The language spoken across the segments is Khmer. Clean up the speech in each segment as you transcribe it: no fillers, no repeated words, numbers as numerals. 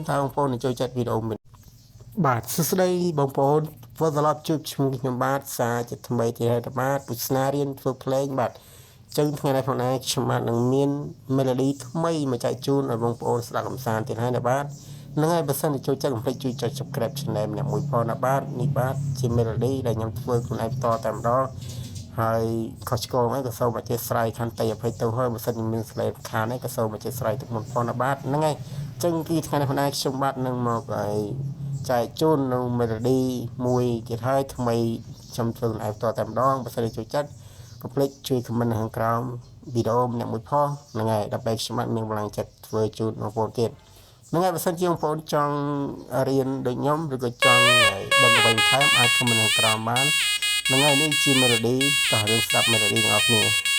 ថាបងប្អូនចូលចិត្តវីដេអូមិនបាទសួស្តីបងប្អូនធ្វើត្រឡប់ជួបឈ្មោះខ្ញុំបាទសារជាថ្មីទៀតហើយបាទទស្សនារៀនធ្វើភ្លេងបាទចឹងថ្ងៃនេះផងដែរខ្ញុំបាទនឹងមាន melody ថ្មីមកចែកជូនឲ្យបងប្អូនស្ដាប់កម្សាន្តទៀតហើយណាបាទហ្នឹងហើយបើសិនជាចូលចិត្តកុំភ្លេចជួយចុច subscribe channel ម្នាក់មួយផងណាបាទនេះបាទជា melody ដែលខ្ញុំធ្វើខ្លួនឯងបន្តតែម្ដងហើយខុសឆ្គងអីក៏សូមអធិស្ឋានខន្តីអភ័យទោសហើយបើសិនជាមានស្លេបខានអីក៏សូមអធិស្ឋានទុកមុនផងណាបាទហ្នឹងហើយចឹងគឺថ្ងៃនេះផងដែរខ្ញុំបាទនឹងមកឲ្យចែកជូននៅ melody មួយទៀតហើយថ្មីខ្ញុំធ្វើខ្លួនឯងបន្តតែម្ដងបើសិនជាចូលចិត្តកុំភ្លេចជួយ comment នៅខាងក្រោមវីដេអូម្នាក់មួយផងហ្នឹងហើយដើម្បីខ្ញុំបាទមានកម្លាំងចិត្តធ្វើជូនបងប្អូនទៀតហ្នឹងហើយបើសិនជាបងប្អូនចង់រៀនដូចខ្ញុំឬក៏ចង់ដឹងអ្វីបន្ថែមអាច comment នៅខាងក្រោមបានហ្នឹងហើយនេះជា melody តោះយើងស្ដាប់ melody ទាំងអស់គ្នា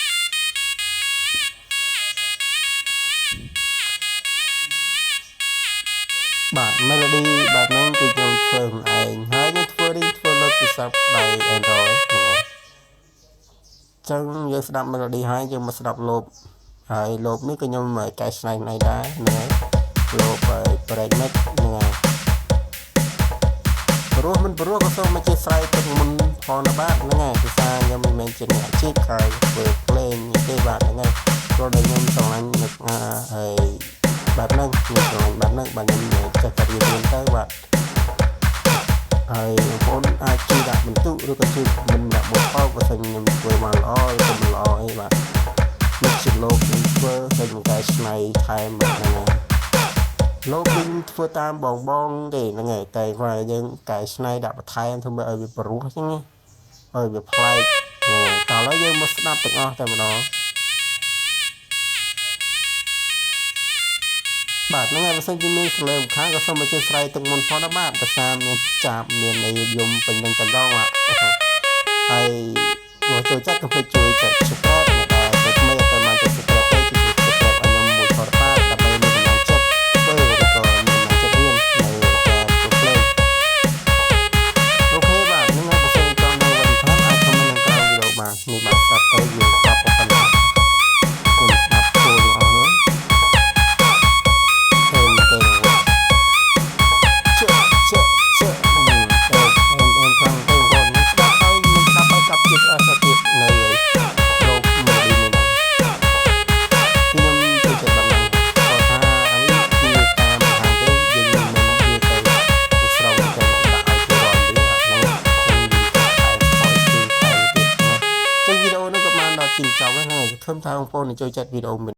បាទ melody បែបហ្នឹងគឺខ្ញុំធ្វើខ្លួនឯងហើយខ្ញុំធ្វើលើទូរស័ព្ទដៃ Android ហ្នឹងចឹងយើងស្ដាប់ melody ហើយយើងមកស្ដាប់លបហើយលបនេះក៏ខ្ញុំកែច្នៃខ្លួនឯងដែរហ្នឹងហើយលបហើយ break mix ហ្នឹងហើយព្រោះមិនព្រោះក៏សូមមកជាស្រ័យទឹកមុនផងណាបាទហ្នឹងហើយភាសាខ្ញុំមិនមែនជាអ្នកអាជីពហើយធ្វើភ្លេងទេបាទហ្នឹងហើយព្រោះតែខ្ញុំស្រឡាញ់នឹកហើយបែបហ្នឹងខ្ញុំស្រឡាញ់បែបហ្នឹងបាទខ្ញុំចេះតែរៀនទៅបាទហើយបងប្អូនអាចជួយដាក់បន្ទុកឬក៏ជួយមិនដាក់បោកបោកបើសិនខ្ញុំធ្វើមកល្អឬក៏មិនល្អអីបាទនេះជាលោកខ្ញុំធ្វើហើយកែច្នៃថែមបាទហ្នឹងហើយលោកវិញធ្វើតាមបងទេហ្នឹងហើយតែគាត់យើងកែច្នៃដាក់បន្ថែមធ្វើឲ្យវាព្រោះអញ្ចឹងឲ្យវាប្លែកតោះឥឡូវយើងមកស្ដាប់ទាំងអស់តែម្ដងបាទហ្នឹងហើយបើសិនជាមានសលេងខាងក៏សូមអធិស្ឋានទឹកមុនផងណាបាទភាសាមានចាប់មានន័យយំពេញនឹងតែម្ដងបាទហើយមកចូលចិត្តកុំភ្លេចជួយចុច subscribe ដល់តែថ្មីតែមកចុច subscribe ទៅជួយ subscribe ឲ្យខ្ញុំមួយផងបាទដើម្បីមានកម្លាំងចិត្តធ្វើឬក៏មានកម្លាំងចិត្តរៀននៅការធ្វើភ្លេងអូខេបាទហ្នឹងហើយបើសិនចង់ដឹងវិញផងអាច comment នៅក្រោមវីដេអូបាទនេះបាទស្ដាប់ទៅយើងប្រាប់ប៉ុណ្ណាគុំស្ដាប់ចូលទាំងអស់នោះចង់ហ្នឹងហើយខ្ញុំថាបងប្អូនចូលចិត្តវីដេអូ